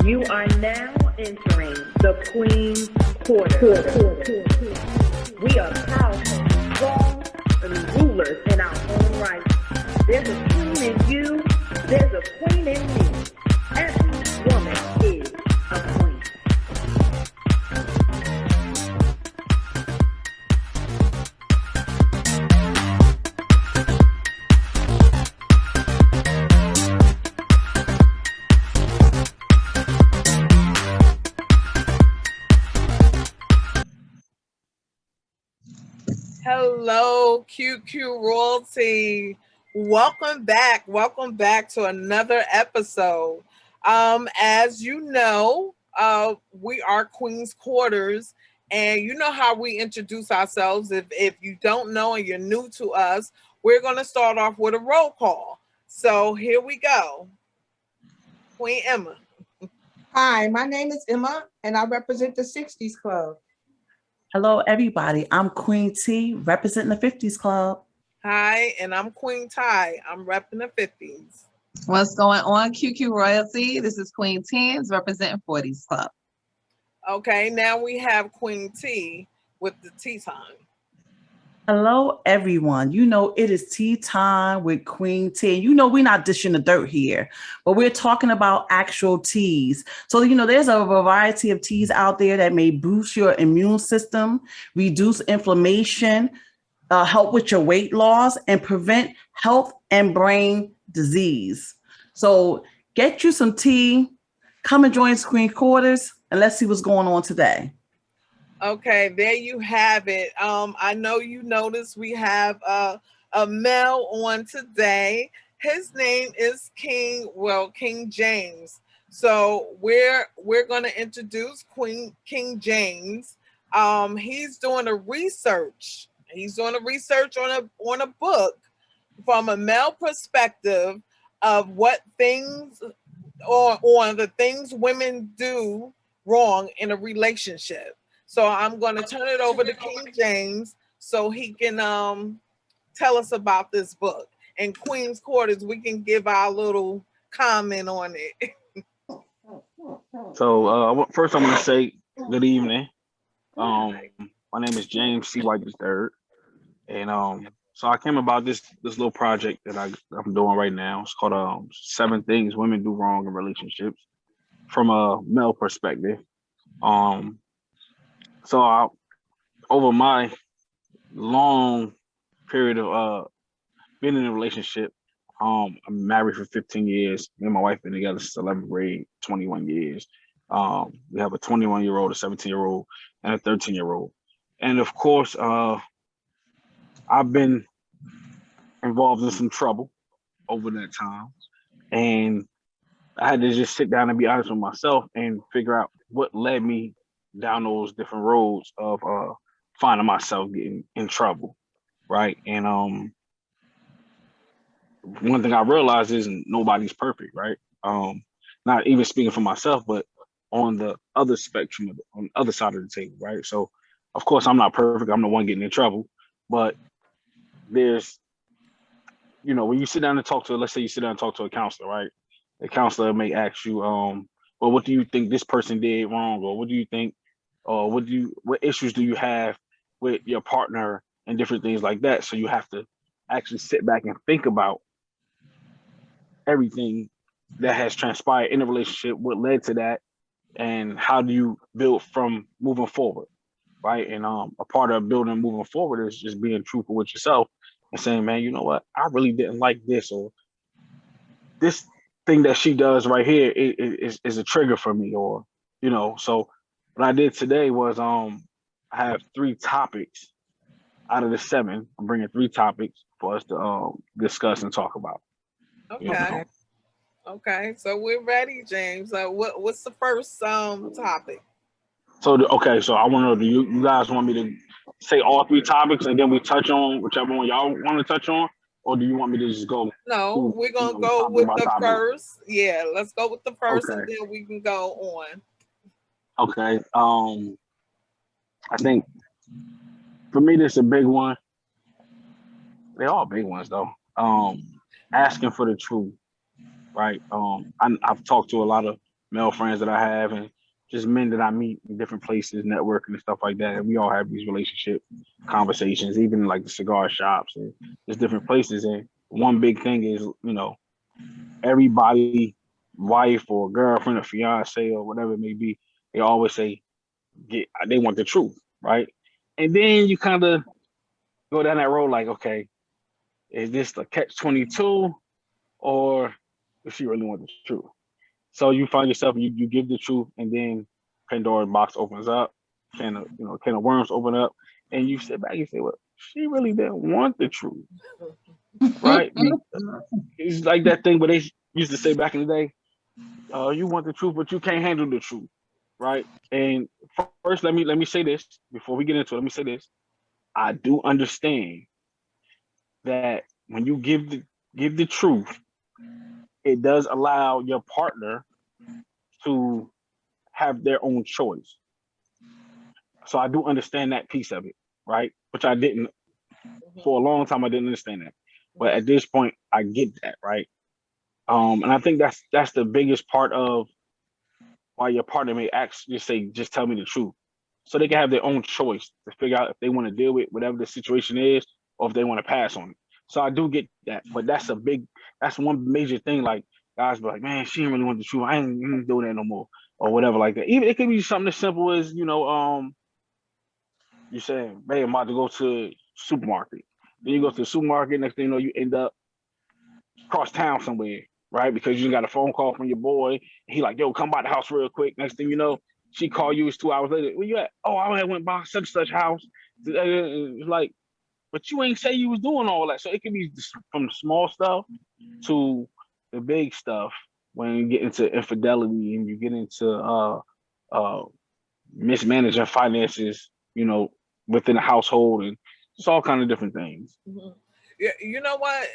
You are now entering the Queen's Quarter. We are powerful, strong, and rulers in our own right. There's a queen in you, there's a queen in me. Every woman is a queen. Hello, QQ Royalty. Welcome back. Welcome back to another episode. As you know, we are Queen's Quarters, and you know how we introduce ourselves. If you don't know and you're new to us, we're going to start off with a roll call. So here we go. Queen Emma. Hi, my name is Emma, and I represent the 60s Club. Hello, everybody. I'm Queen T, representing the 50s Club. Hi, and I'm Queen Ty. I'm repping the 50s. What's going on, QQ Royalty? This is Queen Tens representing 40s Club. Okay, now we have Queen T with the tea time. Hello, everyone. You know, it is tea time with Queen T. You know, we're not dishing the dirt here, but we're talking about actual teas. So, you know, there's a variety of teas out there that may boost your immune system, reduce inflammation, help with your weight loss, and prevent health and brain disease. So get you some tea, come and join Queen Quarters, and let's see what's going on today. Okay, there you have it. I know you noticed we have a male on today. His name is King James. So we're going to introduce King James. He's doing a research. He's doing a research on a book from a male perspective of what things or on the things women do wrong in a relationship. So I'm going to turn it over to King James so he can tell us about this book. And Queen's Quarters, we can give our little comment on it. So first I'm going to say good evening. My name is James C. White III. And so I came about this little project that I'm doing right now. It's called 7 Things Women Do Wrong in Relationships from a male perspective. So over my long period of being in a relationship, I'm married for 15 years. Me and my wife been together since 11th grade, 21 years. We have a 21-year-old, a 17-year-old, and a 13-year-old. And of course, I've been involved in some trouble over that time. And I had to just sit down and be honest with myself and figure out what led me down those different roads of finding myself getting in trouble, right? And one thing I realized is nobody's perfect, right? Not even speaking for myself, but on the other spectrum, on the other side of the table, right? So, of course, I'm not perfect. I'm the one getting in trouble, but there's, you know, when you sit down and talk to, let's say you sit down and talk to a counselor, right? The counselor may ask you, well, what do you think this person did wrong, or what do you think? Or what issues do you have with your partner and different things like that? So you have to actually sit back and think about everything that has transpired in the relationship, what led to that, and how do you build from moving forward, right? And a part of building and moving forward is just being truthful with yourself and saying, man, you know what? I really didn't like this, or this thing that she does right here is a trigger for me, or, you know. So what I did today was I have 3 topics out of the 7. I'm bringing 3 topics for us to discuss and talk about. Okay. You know? Okay. So we're ready, James. What's the first topic? So so I want to know, do you guys want me to say all 3 topics and then we touch on whichever one y'all want to touch on, or do you want me to just go? No, we're gonna go with the first. Yeah, let's go with the first, and then we can go on. Okay. I think for me, this is a big one. They're all big ones though. Asking for the truth, right? I've talked to a lot of male friends that I have, and just men that I meet in different places, networking and stuff like that. And we all have these relationship conversations, even like the cigar shops and just different places. And one big thing is, everybody, wife or girlfriend or fiance or whatever it may be, they always say they want the truth, right? And then you kind of go down that road like, okay, is this the catch-22, or does she really want the truth? So you find yourself, you give the truth, and then Pandora's box opens up, can of worms open up, and you sit back and say, well, she really didn't want the truth, right? It's like that thing where they used to say back in the day, you want the truth, but you can't handle the truth, right? And first, let me say this before we get into it. Let me say this: I do understand that when you give the truth, it does allow your partner to have their own choice. So I do understand that piece of it, right? Which I didn't for a long time. I didn't understand that, but at this point, I get that, right? And I think that's the biggest part of why your partner may just tell me the truth, so they can have their own choice to figure out if they want to deal with whatever the situation is, or if they want to pass on it. So I do get that, but that's one major thing. Like, guys be like, man, she didn't really want the truth. I ain't doing that no more, or whatever like that. Even it could be something as simple as, you saying, man, I'm about to go to supermarket. Then you go to the supermarket, next thing you know, you end up across town somewhere, right? Because you got a phone call from your boy. He like, yo, come by the house real quick. Next thing you know, she called you, it's 2 hours later. Where you at? Oh, I went by such and such house. It's like, but you ain't say you was doing all that. So it can be from small stuff to the big stuff when you get into infidelity and you get into mismanaging finances, within a household, and it's all kind of different things. Mm-hmm. You know what?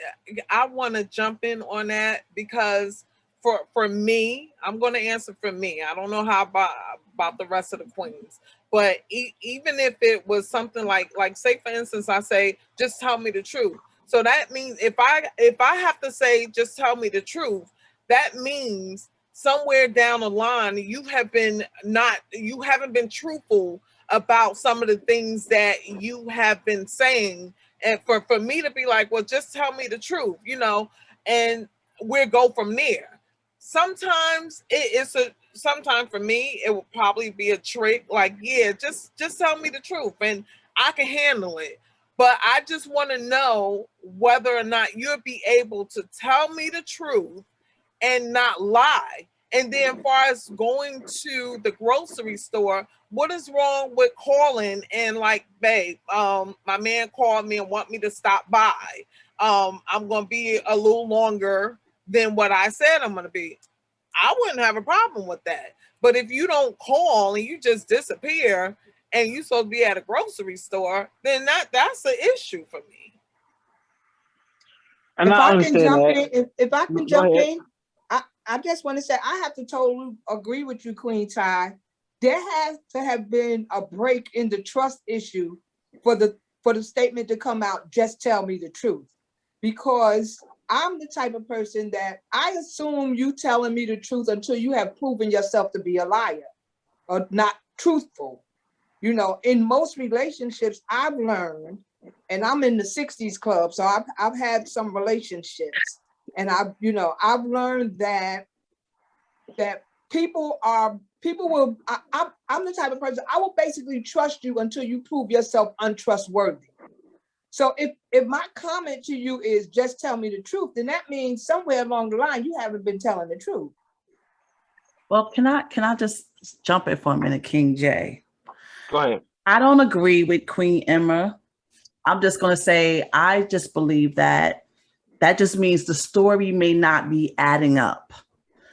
I want to jump in on that because for me, I'm going to answer for me. I don't know how about the rest of the queens, but even if it was something like say for instance, I say, just tell me the truth. So that means if I have to say, just tell me the truth, that means somewhere down the line, you haven't been truthful about some of the things that you have been saying. And for me to be like, well, just tell me the truth, and we'll go from there. Sometimes sometimes for me, it will probably be a trick. Like, yeah, just tell me the truth and I can handle it. But I just want to know whether or not you'll be able to tell me the truth and not lie. And then as far as going to the grocery store, what is wrong with calling and like, babe, my man called me and want me to stop by. I'm going to be a little longer than what I said I'm going to be. I wouldn't have a problem with that. But if you don't call and you just disappear and you're supposed to be at a grocery store, then that's an issue for me. And if I can jump in, I just want to say I have to totally agree with you, Queen Ty. There has to have been a break in the trust issue for the statement to come out, just tell me the truth. Because I'm the type of person that I assume you telling me the truth until you have proven yourself to be a liar or not truthful. In most relationships I've learned, and I'm in the 60s club, so I've had some relationships. And I've learned that people will, I'm the type of person, I will basically trust you until you prove yourself untrustworthy. So if my comment to you is just tell me the truth, then that means somewhere along the line, you haven't been telling the truth. Well, can I just jump in for a minute, King J? Go ahead. I don't agree with Queen Emma. I'm just going to say, I just believe that just means the story may not be adding up.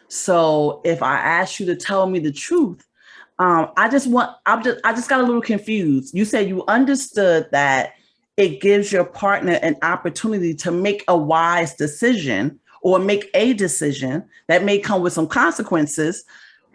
So if I ask you to tell me the truth, I just got a little confused. You said you understood that it gives your partner an opportunity to make a wise decision or make a decision that may come with some consequences.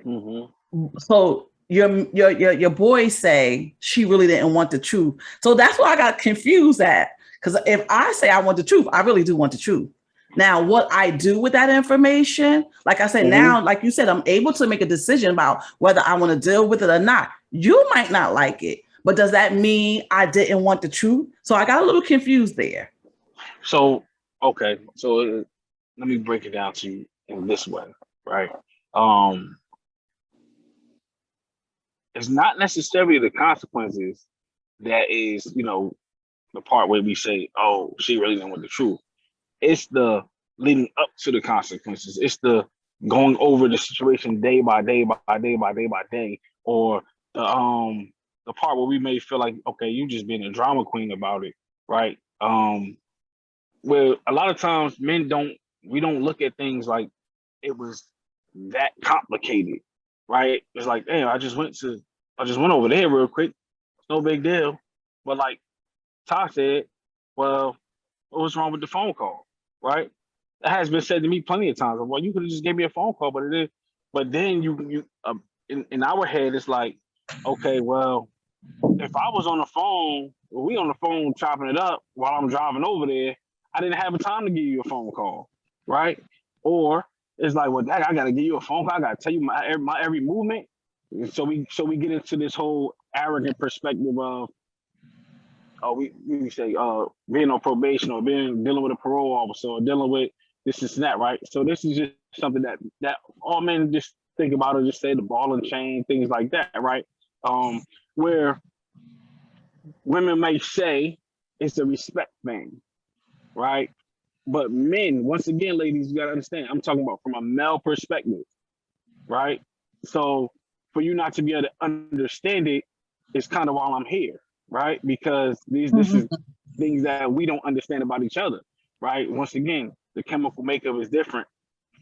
Mm-hmm. So your boys say she really didn't want the truth. So that's why I got confused at. Because if I say I want the truth, I really do want the truth. Now, what I do with that information, like I said, now, like you said, I'm able to make a decision about whether I want to deal with it or not. You might not like it, but does that mean I didn't want the truth? So I got a little confused there. So, okay. So let me break it down to you in this way, right? It's not necessarily the consequences that is, the part where we say, oh, she really didn't want the truth. It's the leading up to the consequences. It's the going over the situation day by day by day by day by day, or the part where we may feel like, okay, you just being a drama queen about it, right? Where a lot of times we don't look at things like it was that complicated, right? It's like, damn, I just went over there real quick. It's no big deal. But like Ty said, well, what was wrong with the phone call, right? That has been said to me plenty of times. Well, you could have just gave me a phone call, but then you in our head, it's like, okay, well, if I was on the phone, or we on the phone chopping it up while I'm driving over there, I didn't have a time to give you a phone call, right? Or it's like, well, I got to give you a phone call. I got to tell you my every movement. So we get into this whole arrogant perspective of, we say being on probation or dealing with a parole officer or dealing with this and that, right? So this is just something that all men just think about, or just say the ball and chain, things like that, right? Where women may say it's a respect thing, right? But men, once again, ladies, you gotta understand, I'm talking about from a male perspective, right? So for you not to be able to understand it is kind of why I'm here, right? Because this is things that we don't understand about each other, right? Once again, the chemical makeup is different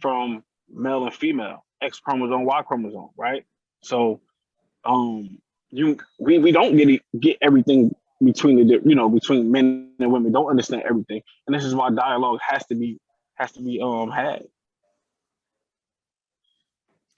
from male and female, X chromosome, Y chromosome, right? So we don't get everything between between men and women, don't understand everything, and this is why dialogue has to be had.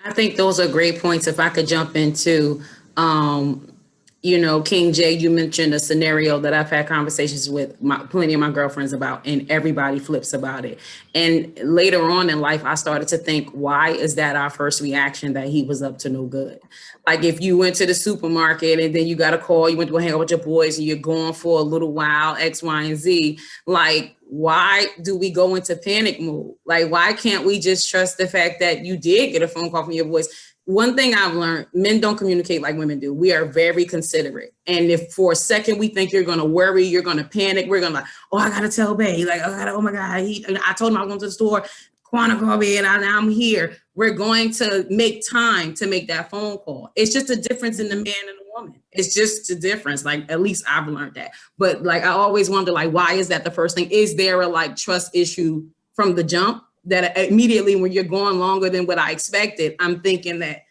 I think those are great points. If I could jump into, King J, you mentioned a scenario that I've had conversations with plenty of my girlfriends about, and everybody flips about it. And later on in life, I started to think, why is that our first reaction, that he was up to no good? Like if you went to the supermarket and then you got a call, you went to go hang out with your boys and you're gone for a little while, X, Y, and Z, like, why do we go into panic mode? Like, why can't we just trust the fact that you did get a phone call from your boys? One thing I've learned, men don't communicate like women do. We are very considerate. And if for a second we think you're going to worry, you're going to panic, we're going to, I got to tell babe, like, oh my God, I told him I was going to the store, Quanah called me and I'm here. We're going to make time to make that phone call. It's just a difference in the man and the woman. It's just a difference. Like, at least I've learned that. But like, I always wonder, like, why is that the first thing? Is there a trust issue from the jump that immediately when you're going longer than what I expected, I'm thinking that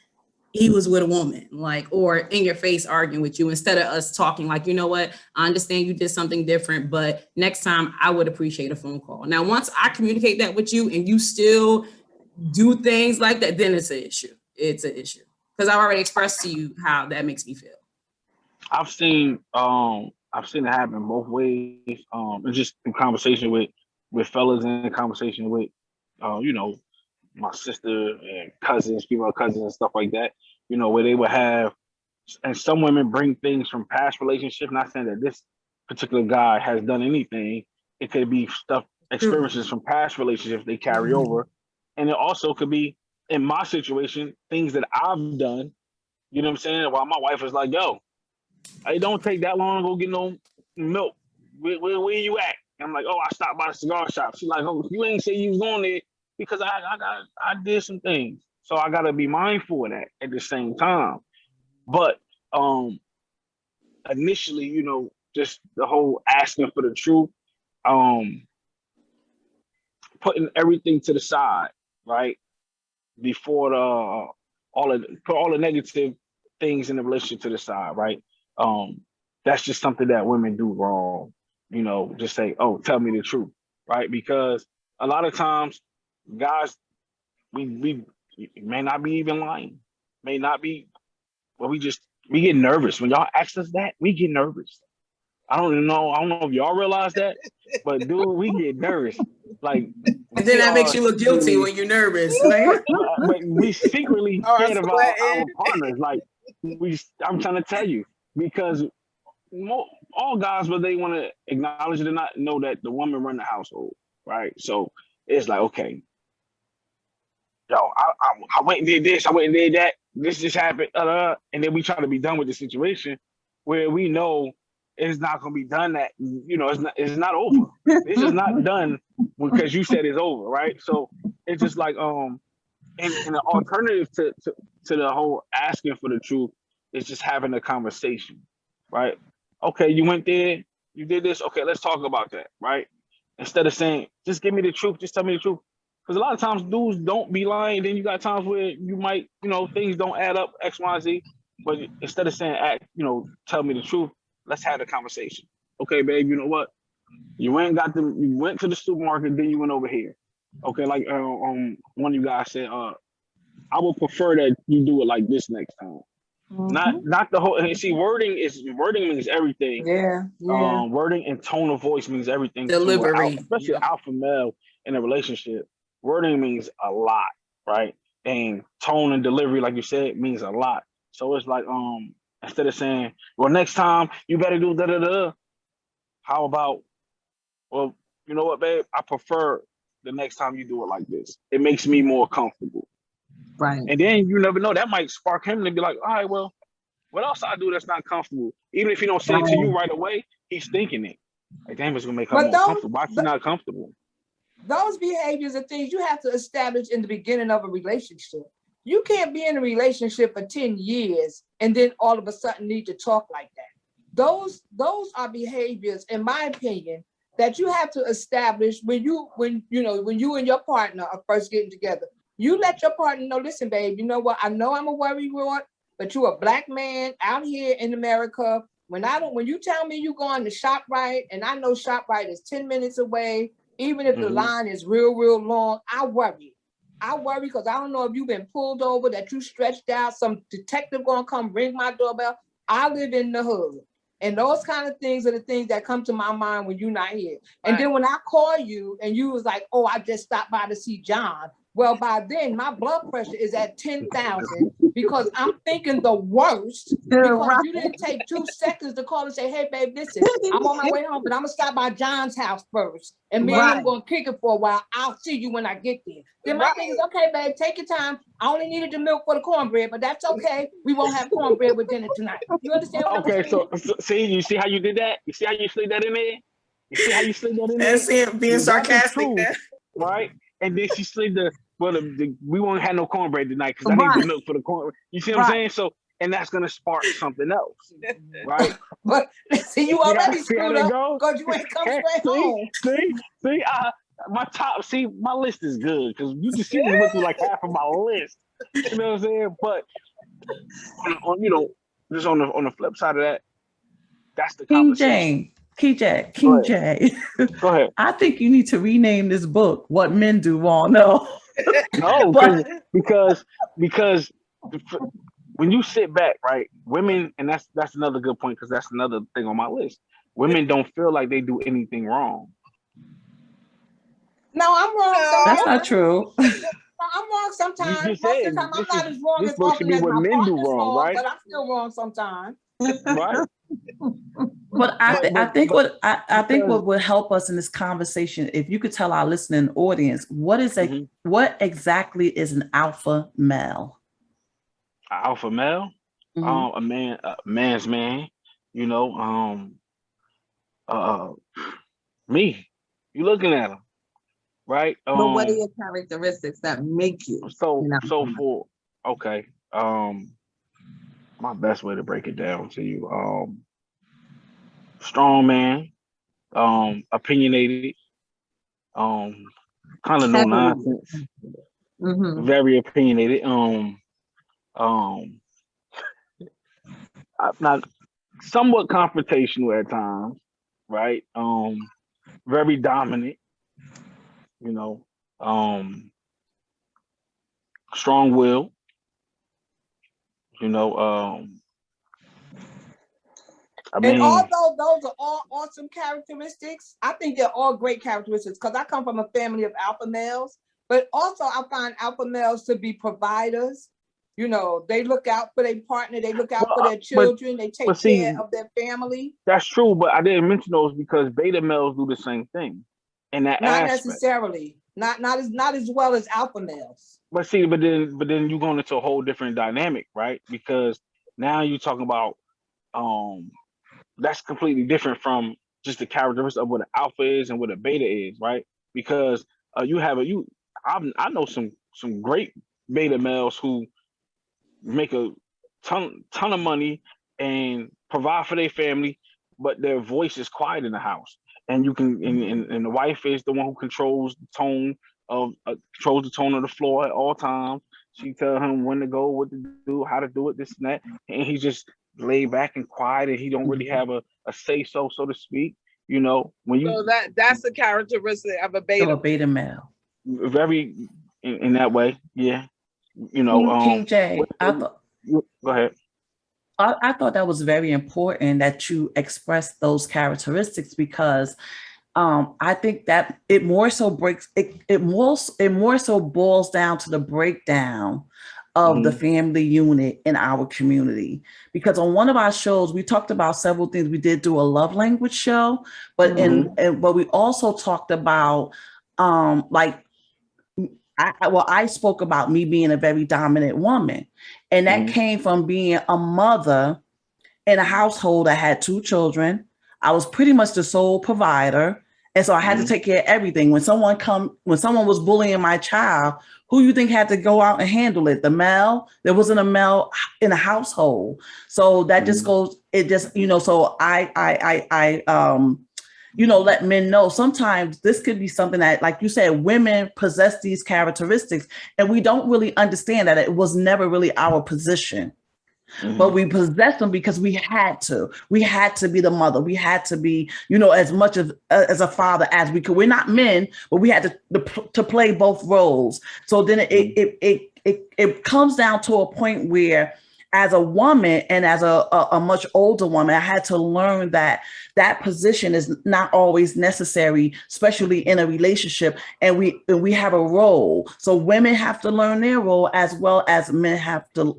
he was with a woman, or in your face arguing with you, instead of us talking like, you know what, I understand you did something different, but next time I would appreciate a phone call. Now, once I communicate that with you and you still do things like that, then it's an issue. It's an issue. Because I already expressed to you how that makes me feel. I've seen it happen both ways. And just in conversation with fellas and in conversation with my sister and cousins, female cousins and stuff like that, where they would have, and some women bring things from past relationships, not saying that this particular guy has done anything. It could be experiences from past relationships they carry over. And it also could be, in my situation, things that I've done, you know what I'm saying? While my wife is like, yo, it don't take that long to go get no milk. Where you at? And I'm like, oh, I stopped by the cigar shop. She's like, oh, you ain't say you was going there, because I did some things. So I gotta be mindful of that at the same time. But initially, just the whole asking for the truth, putting everything to the side, right? Before put all the negative things in the relationship to the side, right? That's just something that women do wrong. Just say, oh, tell me the truth, right? Because a lot of times, guys, we may not be even lying, may not be, but we get nervous when y'all ask us that. We get nervous. I don't know if y'all realize that, but dude, we get nervous. Like, And then that makes you look guilty when you're nervous. Like, but we secretly Or scared of our sweating. partners. Like, I'm trying to tell you, because all guys, whether they want to acknowledge it or not, know that the woman run the household, right? So it's like, okay, yo, I went and did this, I went and did that, this just happened, and then we try to be done with the situation where we know it's not going to be done. That it's not over. This is not done because you said it's over, right? So it's just like and the alternative to the whole asking for the truth is just having a conversation, right? Okay, you went there, you did this. Okay, let's talk about that, right? Instead of saying, just give me the truth, just tell me the truth. Because a lot of times dudes don't be lying. Then you got times where you might, things don't add up, X, Y, Z. But instead of saying, tell me the truth, let's have a conversation. Okay, babe, you know what? You went to the supermarket, then you went over here. Okay, like one of you guys said, I would prefer that you do it like this next time. Not the whole. And see, wording means everything. Yeah. Wording and tone of voice means everything. delivery. Especially alpha male in a relationship. Wording means a lot, right? And tone and delivery, like you said, means a lot. So it's like, instead of saying, well, next time you better do da da da, how about, well, you know what, babe? I prefer the next time you do it like this. It makes me more comfortable. Right. And then you never know, that might spark him to be like, all right, well, what else I do that's not comfortable? Even if he don't say it to you right away, he's thinking it. Like, damn, it's gonna make her more comfortable. Why is she not comfortable? Those behaviors are things you have to establish in the beginning of a relationship. You can't be in a relationship for 10 years and then all of a sudden need to talk like that. Those are behaviors, in my opinion, that you have to establish when you and your partner are first getting together. You let your partner know, listen, babe, you know what? I know I'm a worrywart, but you're a Black man out here in America. When you tell me you going to ShopRite, and I know ShopRite is 10 minutes away, even if the line is real, real long, I worry. I worry because I don't know if you've been pulled over, that you stretched out, some detective gonna come ring my doorbell. I live in the hood. And those kind of things are the things that come to my mind when you're not here. And then when I call you and you was like, oh, I just stopped by to see John. Well, by then my blood pressure is at 10,000 because I'm thinking the worst because you didn't take 2 seconds to call and say, hey, babe, listen, I'm on my way home, but I'm gonna stop by John's house first. And me and him gonna kick it for a while. I'll see you when I get there. Then my thing is, okay, babe, take your time. I only needed the milk for the cornbread, but that's okay. We won't have cornbread with dinner tonight. You understand what I'm saying? So see, you see how you did that? You see how you slid that in there? You see how you slid that in there? That's him being sarcastic, right? And then she slid we won't have no cornbread tonight because I need the milk for the cornbread. You see what I'm saying? So, and that's gonna spark something else, right? But see, you already screwed up because you ain't come straight home. See, my list is good because you just went through like half of my list. You know what I'm saying? But just on the flip side of that, that's the conversation. King J. Go ahead. I think you need to rename this book "What Men Do Wrong." No, because when you sit back, right, women, and that's another good point because that's another thing on my list. Women don't feel like they do anything wrong. No, I'm wrong. So that's not true. I'm wrong sometimes. Most of the time, I'm not as wrong as often as my partner's wrong, right? But I'm still wrong sometimes. Right. But I think what would help us in this conversation, if you could tell our listening audience, what exactly is an alpha male? Alpha male, a man's man. Me. You looking at him, right? But what are your characteristics that make you? My best way to break it down to you, strong man, opinionated, kind of no nonsense, very opinionated, not somewhat confrontational at times, right? Very dominant, strong will, I And mean, although those are all awesome characteristics, I think they're all great characteristics because I come from a family of alpha males, but also I find alpha males to be providers. You know, they look out for their partner, they look out for their children, they take see, care of their family. that's true, but I didn't mention those because beta males do the same thing in that Not aspect. necessarily, not as well as alpha males. But see, but then you're going into a whole different dynamic, right? Because now you're talking about that's completely different from just the characteristics of what an alpha is and what a beta is, right? Because I know some great beta males who make a ton of money and provide for their family, but their voice is quiet in the house. And you can and the wife is the one who controls the tone of the floor at all times. She tell him when to go, what to do, how to do it, this and that, and he's just laid back and quiet, and he don't really have a say so to speak. You know, when you So that's a characteristic of a beta. Of a beta male. very in that way, yeah. You know, King J, go ahead. I thought that was very important that you expressed those characteristics because I think that it more so boils down to the breakdown of the family unit in our community. Because on one of our shows, we talked about several things. We did do a love language show, but but we also talked about I spoke about me being a very dominant woman, and that came from being a mother in a household that had 2 children. I was pretty much the sole provider. And so I had to take care of everything. When someone was bullying my child, who you think had to go out and handle it? The male? There wasn't a male in the household. So that just goes, it just, so I let men know sometimes this could be something that, like you said, women possess these characteristics and we don't really understand that it was never really our position. But we possessed them because we had to be the mother. We had to be, as much as a father as we could. We're not men, but we had to play both roles. So then it comes down to a point where, as a woman and as a much older woman, I had to learn that position is not always necessary, especially in a relationship. And we have a role. So women have to learn their role as well as men have to,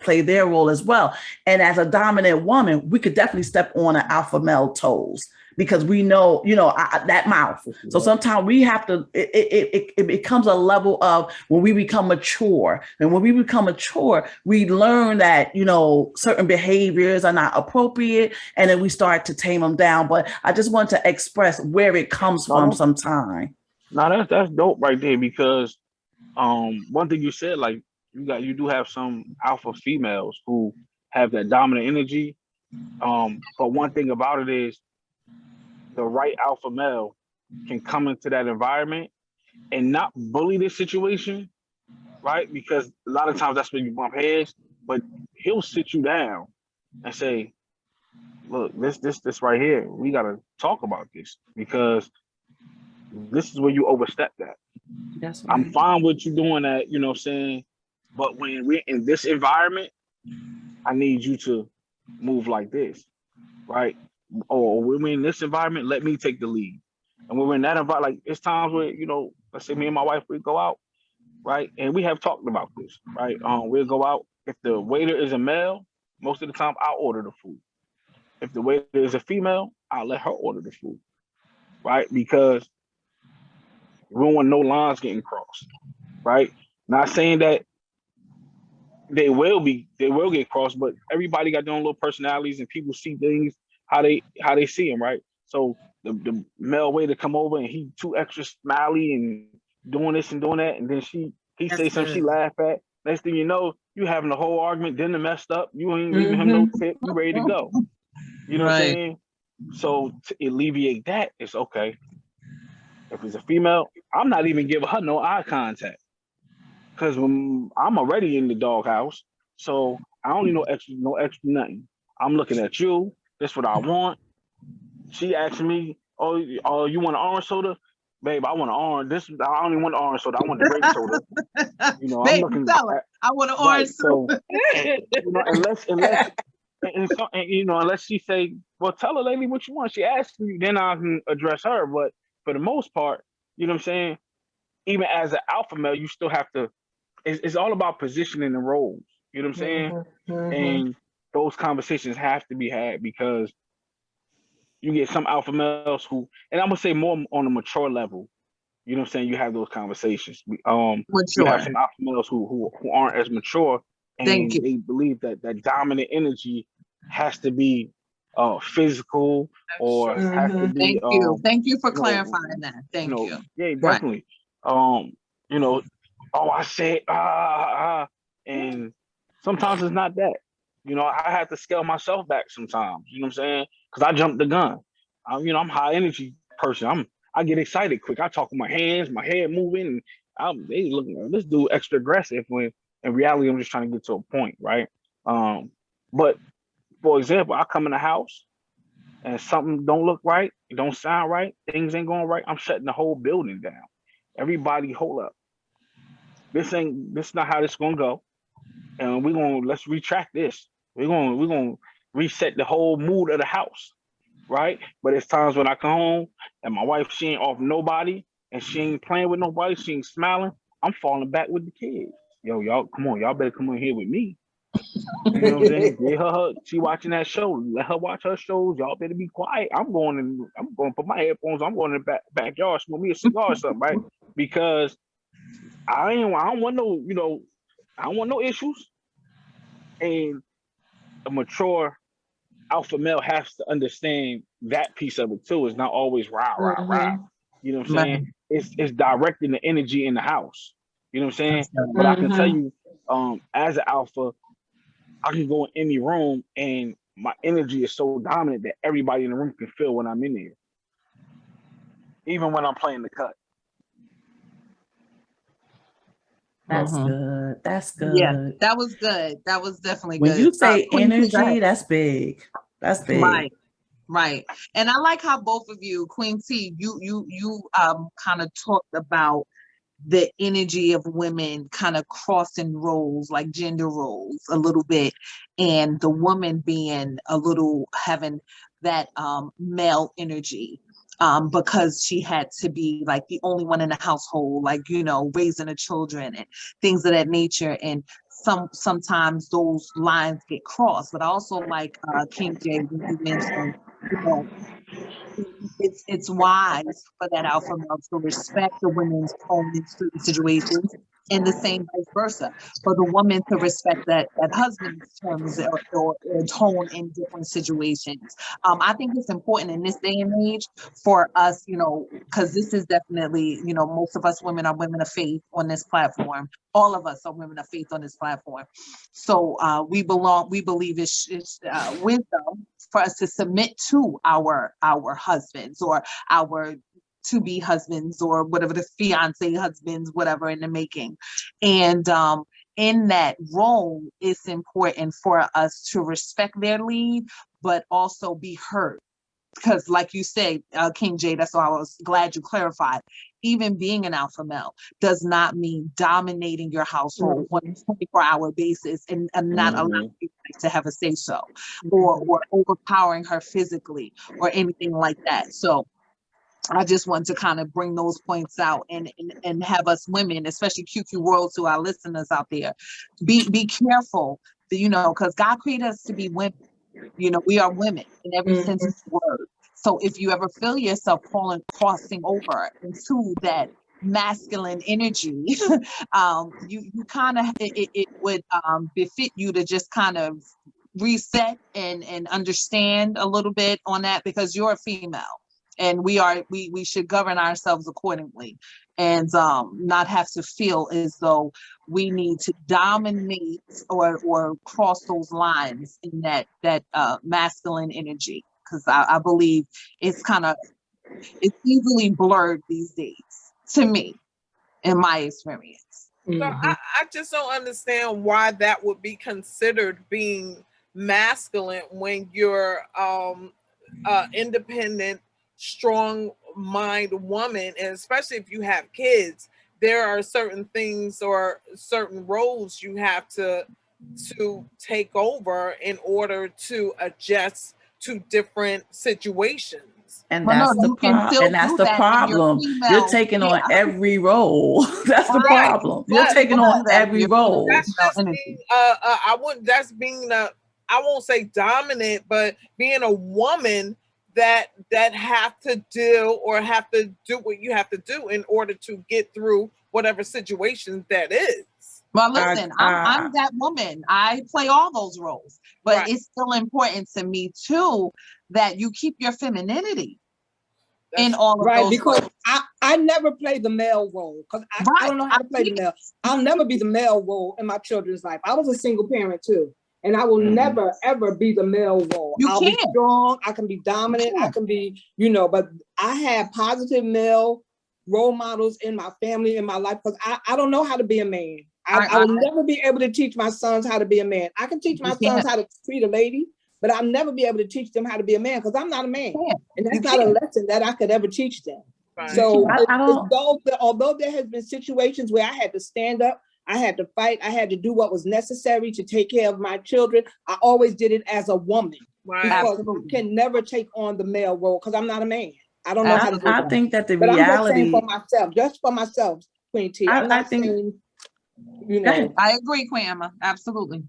play their role as well. And as a dominant woman, we could definitely step on an alpha male toes because we know, that mouth. So sometimes we have to, it becomes a level of when we become mature. And when we become mature, we learn that, certain behaviors are not appropriate. And then we start to tame them down. But I just want to express where it comes from sometime. No, that's dope right there because one thing you said, like you do have some alpha females who have that dominant energy. But one thing about it is the right alpha male can come into that environment and not bully the situation, right? Because a lot of times that's when you bump heads, but he'll sit you down and say, look, this right here, we got to talk about this because this is where you overstepped that. That's right. I'm fine with you doing that, saying, but when we're in this environment, I need you to move like this, right? Or when we're in this environment, let me take the lead. And when we're in that environment, like it's times where, let's say me and my wife, we go out, right? And we have talked about this, right? We'll go out. If the waiter is a male, most of the time I'll order the food. If the waiter is a female, I'll let her order the food, right? Because we don't want no lines getting crossed, right? Not saying that they will get crossed, but everybody got their own little personalities and people see things how they see them, right? So the male waiter come over and he too extra smiley and doing this and doing that, and then he say something she laugh at. Next thing you know, you having a whole argument, then messed up. You ain't leaving him no tip. You ready to go. You know what I'm saying? So to alleviate that, it's okay. If it's a female, I'm not even giving her no eye contact because when I'm already in the doghouse, so I don't need no extra nothing. I'm looking at you. That's what I want. She asked me, oh, you want an orange soda? Babe, I want an orange. I only want the orange soda. I want the grape soda. Babe, I'm looking. I want an orange soda. So, unless you know, unless she say, well, tell her lady what you want. She asks you, then I can address her. But for the most part, you know what I'm saying? Even as an alpha male, you still have to, it's all about positioning the roles. You know what I'm saying? And those conversations have to be had because you get some alpha males who, and I'm gonna say more on a mature level. You know what I'm saying? You have those conversations. You have Mature. some alpha males who aren't as mature, Thank and you. they believe that that dominant energy has to be physical or has to be Thank you. Thank you for you know, clarifying that. Thank you. yeah, Right. definitely. You know, oh, I said and sometimes it's not that. You know, I have to scale myself back sometimes. You know what I'm saying? Because I jumped the gun. I'm high energy person. I get excited quick. I talk with my hands, my head moving, and they looking at this dude extra aggressive when in reality I'm just trying to get to a point, right? But for example, I come in the house and something don't look right, it don't sound right, things ain't going right. I'm shutting the whole building down. Everybody, hold up. This not how this gonna go. And let's retract this. We're gonna reset the whole mood of the house, right? But it's times when I come home and my wife, she ain't off nobody and she ain't playing with nobody, she ain't smiling. I'm falling back with the kids. Yo, y'all, come on, y'all better come in here with me. You know what I'm saying? Get her, she watching that show. Let her watch her shows. Y'all better be quiet. I'm going to put my headphones. I'm going in the backyard, smoke me a cigar or something, right? Because I don't want no, I don't want no issues. And a mature alpha male has to understand that piece of it too. It's not always rah, rah, rah. You know what I'm Right. saying? It's directing the energy in the house. You know what I'm saying? That's right. But I can tell you, as an alpha, I can go in any room and my energy is so dominant that everybody in the room can feel when I'm in there. Even when I'm playing the cut. That's Mhm. good. That's Yeah, good. that was good. That was definitely When good. you say Queen T, go energy, ahead. that's big. That's big. Right. Right. And I like how both of you, Queen T, you kind of talked about the energy of women kind of crossing roles, like gender roles a little bit, and the woman being a little having that male energy because she had to be like the only one in the household, like, raising the children and things of that nature. And sometimes those lines get crossed. But I also like King J, when you mentioned, you know, it's wise for that alpha male to respect the women's tone in certain situations, and the same vice versa for the woman to respect that husband's terms or tone in different situations. I think it's important in this day and age for us, because this is definitely, most of us women are women of faith on this platform. All of us are women of faith on this platform. So we believe it's wisdom for us to submit to our husbands or our to-be husbands or whatever, the fiance husbands, whatever, in the making. And in that role, it's important for us to respect their lead, but also be heard. Because like you say, King J, that's why I was glad you clarified. Even being an alpha male does not mean dominating your household on a 24-hour basis and not allowing you to have a say so, or overpowering her physically or anything like that. So I just want to kind of bring those points out and have us women, especially QQ World, to our listeners out there, be careful, because God created us to be women. We are women in every sense of the word. So if you ever feel yourself crossing over into that masculine energy, you kind of, it would befit you to just kind of reset and understand a little bit on that, because you're a female. And we should govern ourselves accordingly, and not have to feel as though we need to dominate or cross those lines in that masculine energy. Because I believe it's easily blurred these days, to me, in my experience. So I just don't understand why that would be considered being masculine when you're independent, strong mind woman, and especially if you have kids, there are certain things or certain roles you have to to take over in order to adjust to different situations. And Well, no, that's the you can still and that's do the that in your problem. You're female. taking Yeah, on every role. That's the Right. problem. You're But taking you on do that in every your role. that's female just energy. being I won't say dominant, but being a woman that have to deal or have to do what you have to do in order to get through whatever situation that is. Well, I, listen, I'm that woman. I play all those roles, but Right. it's still important to me too that you keep your femininity in That's all of Right, those because roles. I never play the male role because I Right. don't know how to play the male. I'll never be the male role in my children's life. I was a single parent too, and I will never ever be the male role. You I'll be can't. strong. I can be dominant. I can't. can be, but I have positive male role models in my family, in my life, because I don't know how to be a man. I will never be able to teach my sons how to be a man. I can teach my You sons can't. how to treat a lady, but I'll never be able to teach them how to be a man because I'm not a man. You can't. And You that's not a can't. lesson that I could ever teach them. fine. So I don't. although there has been situations where I had to stand up, I had to fight, I had to do what was necessary to take care of my children, I always did it as a woman Right. because Absolutely. I can never take on the male role because I'm not a man. I don't know how to do I that. think that the But I'm just saying reality. just for myself, Queen T. I'm I not think. saying, Go ahead. I agree, Queen Emma. Absolutely.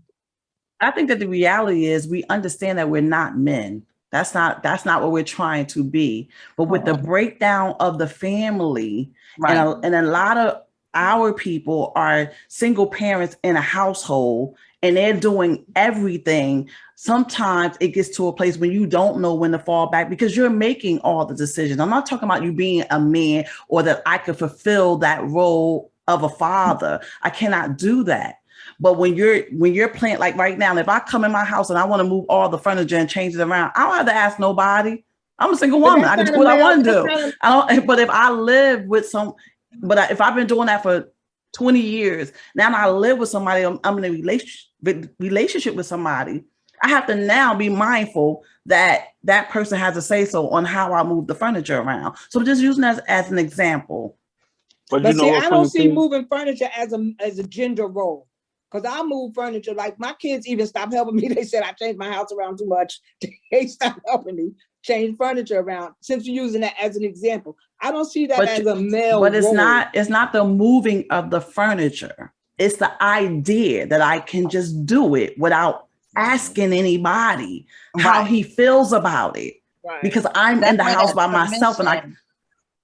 I think that the reality is we understand that we're not men. That's not what we're trying to be. But with the breakdown of the family, Right. and a lot of our people are single parents in a household and they're doing everything. Sometimes it gets to a place when you don't know when to fall back because you're making all the decisions. I'm not talking about you being a man or that I could fulfill that role of a father. I cannot do that. But when you're playing like right now, if I come in my house and I want to move all the furniture and change it around, I don't have to ask nobody. I'm a single woman. I can do what I want to do. But if I live with if I've been doing that for 20 years, now I live with somebody, I'm in a relationship with somebody, I have to now be mindful that that person has a say so on how I move the furniture around. So just using that as an example. But see, I don't see moving furniture as a gender role. Because I move furniture, like my kids even stopped helping me. They said I changed my house around too much. They stopped helping me change furniture around. Since you're using that as an example, I don't see that as a male. But it's role. not the moving of the furniture. It's the idea that I can just do it without asking anybody how he feels about it. Right. Because I'm in the house by myself and I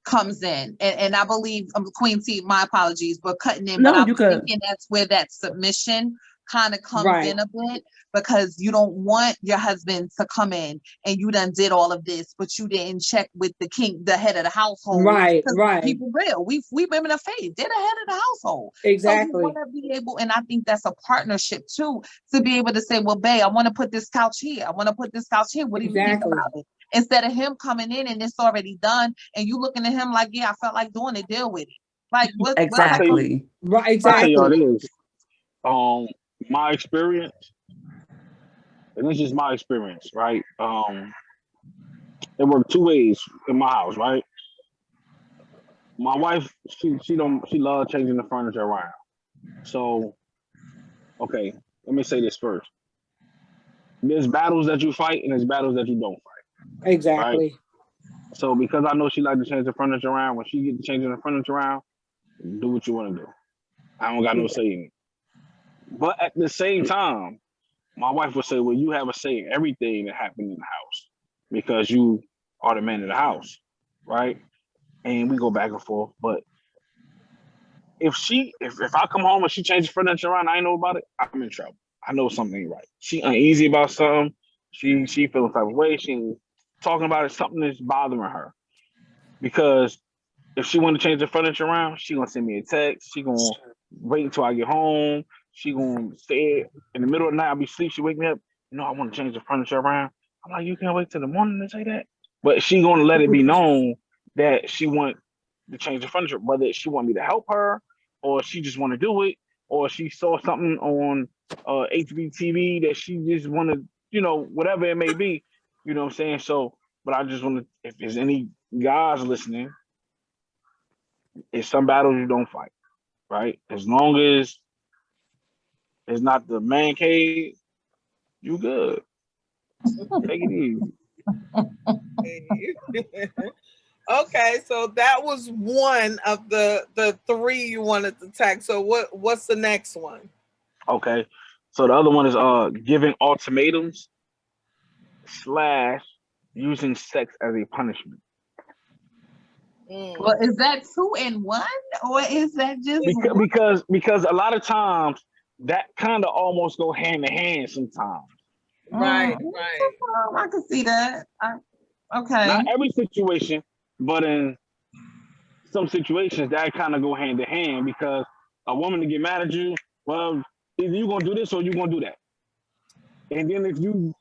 comes in, and I believe Queen T, my apologies, but cutting in, No, but I'm you could. thinking that's where that submission kind of comes Right. in a bit, because you don't want your husband to come in and you done did all of this, but you didn't check with the head of the household. Right, 'Cause right. people real, we women of faith, they're the head of the household. Exactly. So you want to be able, and I think that's a partnership too, to be able to say, well, babe, I want to put this couch here. I want to put this couch here. What do you think Exactly. about it? Instead of him coming in and it's already done, and you looking at him like, yeah, I felt like doing it, deal with it. Like, what? Exactly. Right, I'll tell exactly. y'all this. My experience, and this is my experience, right? It worked two ways in my house, right? My wife, she loves changing the furniture around. So, okay, let me say this first. There's battles that you fight and there's battles that you don't fight. Exactly. Right? So because I know she likes to change the furniture around, when she get to changing the furniture around, do what you want to do. I don't got no say in it. But at the same time, my wife would say, well, you have a say in everything that happened in the house because you are the man of the house, right? And we go back and forth. But if I come home and she changes furniture around, I ain't know about it, I'm in trouble. I know something ain't right. She uneasy about something. She feeling type of way. She talking about it. Something is bothering her. Because if she want to change the furniture around, she gonna send me a text. She gonna wait until I get home. She gonna stay in the middle of the night. I'll be asleep. She wake me up. I want to change the furniture around. I'm like, you can't wait till the morning to say that. But she gonna let it be known that she want to change the furniture, whether she want me to help her or she just want to do it, or she saw something on HBTV that she just want to, whatever it may be. You know what I'm saying? So, but I just want to, if there's any guys listening, it's some battles you don't fight, right? As long as it's not the man cave, you good. Take it easy. Okay, so that was one of the three you wanted to tag. So what's the next one? Okay. So the other one is giving ultimatums / using sex as a punishment. Well, is that 2 in 1, or is that just Because a lot of times that kind of almost go hand in hand sometimes. Right. I can see that. Okay. Not every situation, but in some situations that kind of go hand in hand, because a woman to get mad at you, well, either you gonna do this or you gonna do that. And then if you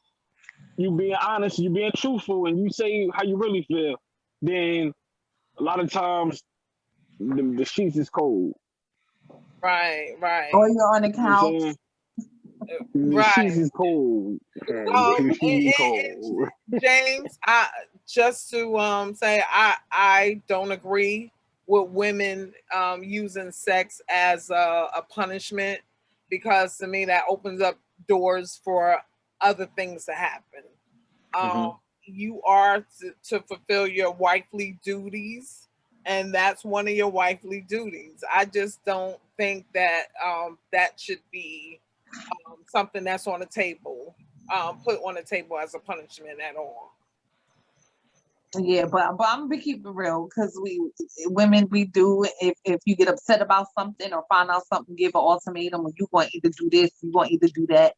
being honest, you being truthful, and you say how you really feel, then a lot of times the sheets is cold. Right. Or you're on the couch. The sheets is cold. Cold. James, just to say, I don't agree with women using sex as a punishment, because to me that opens up doors for other things to happen. You are to fulfill your wifely duties, and that's one of your wifely duties. I just don't think that that should be something that's on the table, put on the table as a punishment at all. Yeah, but I'm gonna keep it real, because women do, if you get upset about something or find out something, give an ultimatum, or you want to either do this, you want to either do that,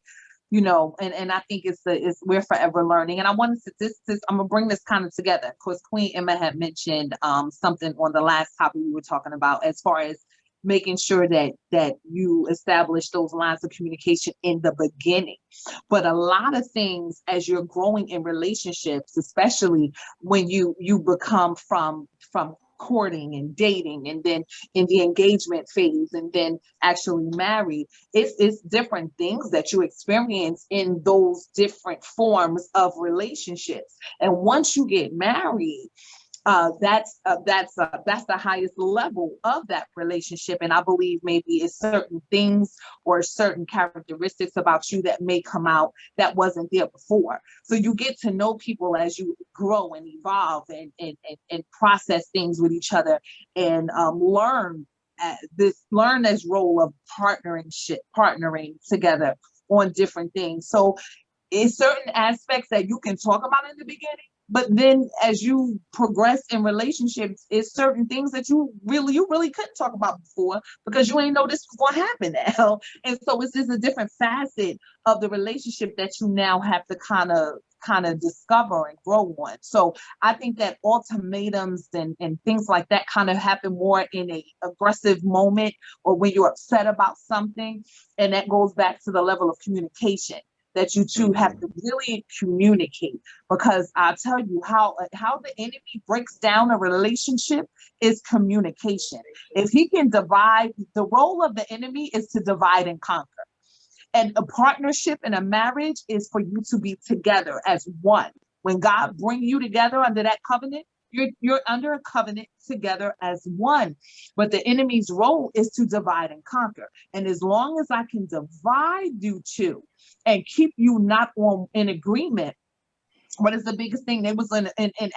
you know. And I think it's we're forever learning. And I wanted to this I'm gonna bring this kind of together, because Queen Emma had mentioned something on the last topic we were talking about, as far as making sure that you establish those lines of communication in the beginning. But a lot of things, as you're growing in relationships, especially when you become from courting and dating, and then in the engagement phase, and then actually married, it's different things that you experience in those different forms of relationships. And once you get married, that's the highest level of that relationship. And I believe maybe it's certain things or certain characteristics about you that may come out that wasn't there before. So you get to know people as you grow and evolve and process things with each other, and learn this role of partnering together on different things. So it's certain aspects that you can talk about in the beginning, but then as you progress in relationships, it's certain things that you really couldn't talk about before, because you ain't know this was going to happen now. And so it's just a different facet of the relationship that you now have to kind of discover and grow on. So I think that ultimatums and things like that kind of happen more in a aggressive moment, or when you're upset about something. And that goes back to the level of communication, that you two have to really communicate. Because I'll tell you how the enemy breaks down a relationship is communication. If he can divide, the role of the enemy is to divide and conquer. And a partnership and a marriage is for you to be together as one. When God brings you together under that covenant, you're under a covenant together as one. But the enemy's role is to divide and conquer. And as long as I can divide you two and keep you not in agreement, what is the biggest thing? They was in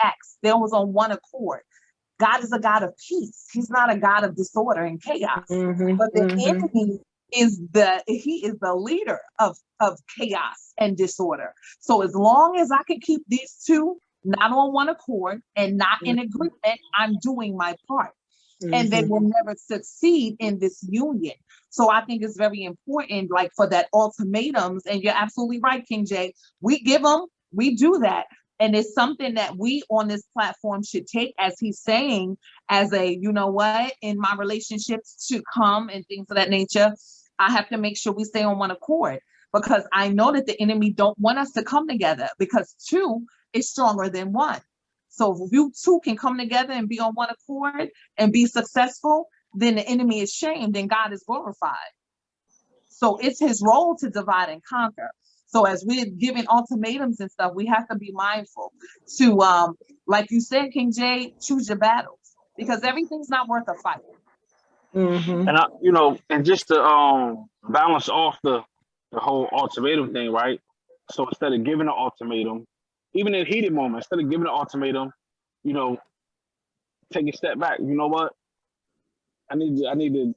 Acts, they was on one accord. God is a God of peace. He's not a God of disorder and chaos. But the enemy is the leader of chaos and disorder. So as long as I can keep these two not on one accord and not in agreement, I'm doing my part. And they will never succeed in this union. So I think it's very important, like for that ultimatums, and you're absolutely right, King J. We give them, we do that. And it's something that we on this platform should take, as he's saying, as a, you know what, in my relationships to come and things of that nature, I have to make sure we stay on one accord, because I know that the enemy don't want us to come together, because two is stronger than one. So if you two can come together and be on one accord and be successful, then the enemy is shamed and God is glorified. So it's his role to divide and conquer. So as we're giving ultimatums and stuff, we have to be mindful to, like you said, King J, choose your battles, because everything's not worth a fight. Mhm. And and just to balance off the whole ultimatum thing, right? So instead of giving an ultimatum, even in heated moments, instead of giving an ultimatum, you know, take a step back. You know what? I need to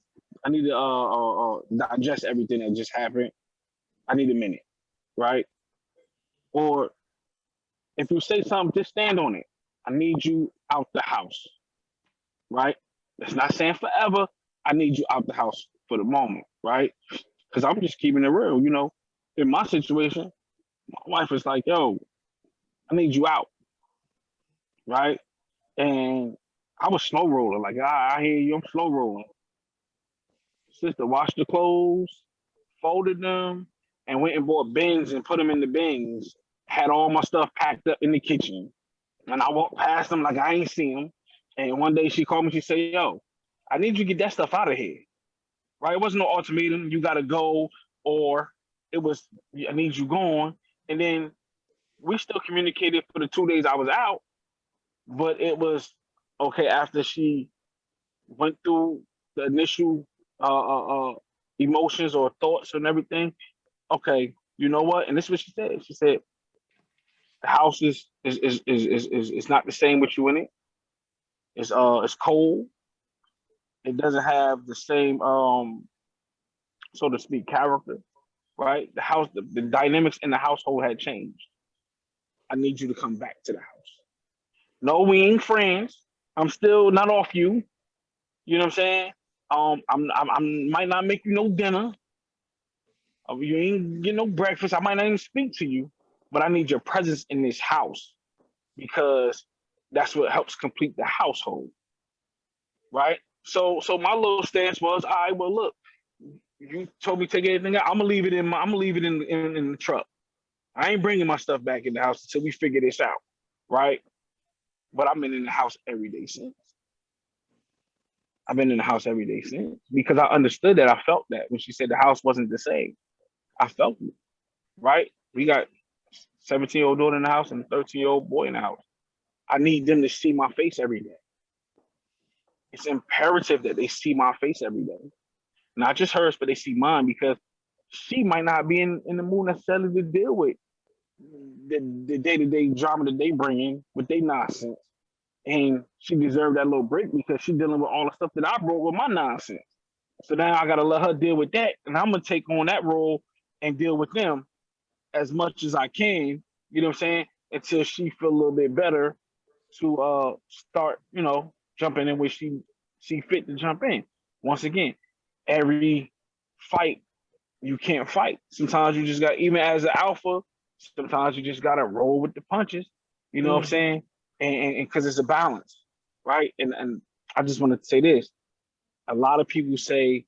digest everything that just happened. I need a minute, right? Or if you say something, just stand on it. I need you out the house, right? That's not saying forever. I need you out the house for the moment, right? Because I'm just keeping it real, In my situation, my wife is like, yo, I need you out, right? And I was slow rolling, like, I hear you, I'm slow rolling. Sister washed the clothes, folded them, and went and bought bins and put them in the bins. Had all my stuff packed up in the kitchen. And I walked past them like I ain't seen them. And one day she called me, she said, yo, I need you to get that stuff out of here. Right? It wasn't no ultimatum, you gotta go, or it was, I need you gone. And then we still communicated for the 2 days I was out, but it was okay after she went through the initial emotions or thoughts and everything. Okay, you know what? And this is what she said. She said, the house is not the same with you in it. It's cold. It doesn't have the same so to speak character, right? The house, the dynamics in the household had changed. I need you to come back to the house. No, we ain't friends. I'm still not off you. You know what I'm saying? I might not make you no dinner. You ain't get no breakfast. I might not even speak to you, but I need your presence in this house because that's what helps complete the household, right? So my little stance was, all right, well, look, you told me to take everything out. I'm gonna leave it in the truck. I ain't bringing my stuff back in the house until we figure this out, right? But I've been in the house every day since. I've been in the house every day since because I understood that. I felt that when she said the house wasn't the same. I felt it, right? We got 17-year-old daughter in the house and a 13-year-old boy in the house. I need them to see my face every day. It's imperative that they see my face every day. Not just hers, but they see mine because she might not be in the mood necessarily to deal with the day-to-day drama that they bring in with their nonsense. And she deserved that little break because she's dealing with all the stuff that I brought with my nonsense. So now I got to let her deal with that. And I'm going to take on that role and deal with them as much as I can, you know what I'm saying? Until she feel a little bit better to start, jumping in where she fit to jump in. Once again, every fight, you can't fight. Sometimes you just got, even as an alpha, sometimes you just got to roll with the punches, you know what I'm saying? And because it's a balance, right? And I just want to say this. A lot of people say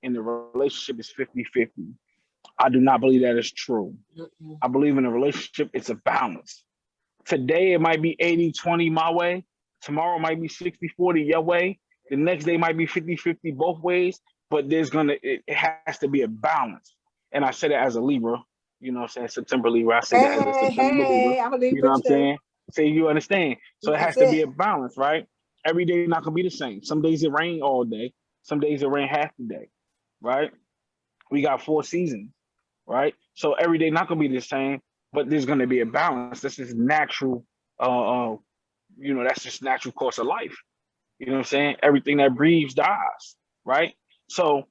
in the relationship is 50-50. I do not believe that is true. I believe in a relationship, it's a balance. Today, it might be 80-20 my way. Tomorrow might be 60-40 your way. The next day might be 50-50 both ways, but it has to be a balance. And I say that as a Libra, you know what I'm saying? September Libra. I say that as a September Libra. I'm a Libra, you know what I'm too. saying? So you understand. So it has to be a balance, right? Every day not gonna be the same. Some days it rain all day. Some days it rain half the day, right? We got 4 seasons, right? So every day not gonna be the same, but there's gonna be a balance. This is natural, that's just natural course of life. You know what I'm saying? Everything that breathes dies, right? So,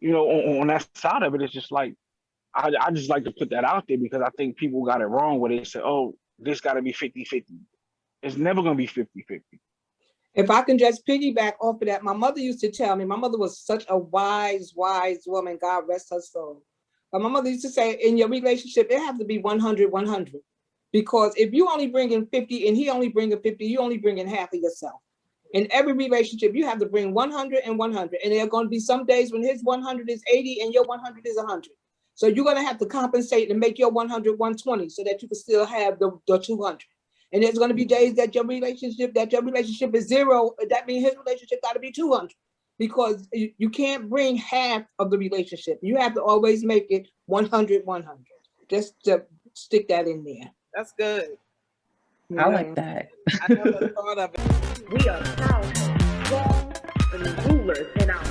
on that side of it, it's just like, I just like to put that out there because I think people got it wrong where they say, oh, this got to be 50-50. It's never going to be 50-50. If I can just piggyback off of that, my mother used to tell me, my mother was such a wise woman, God rest her soul. But my mother used to say, in your relationship, it has to be 100-100. Because if you only bring in 50 and he only bringing 50, you only bringing half of yourself. In every relationship, you have to bring 100 and 100. And there are going to be some days when his 100 is 80 and your 100 is 100. So you're going to have to compensate and make your 100 120 so that you can still have the 200. And there's going to be days that your relationship is 0. That means his relationship got to be 200 because you can't bring half of the relationship. You have to always make it 100-100. Just to stick that in there. That's good. I like that. I never thought of it. We are powerful, strong, and rulers in our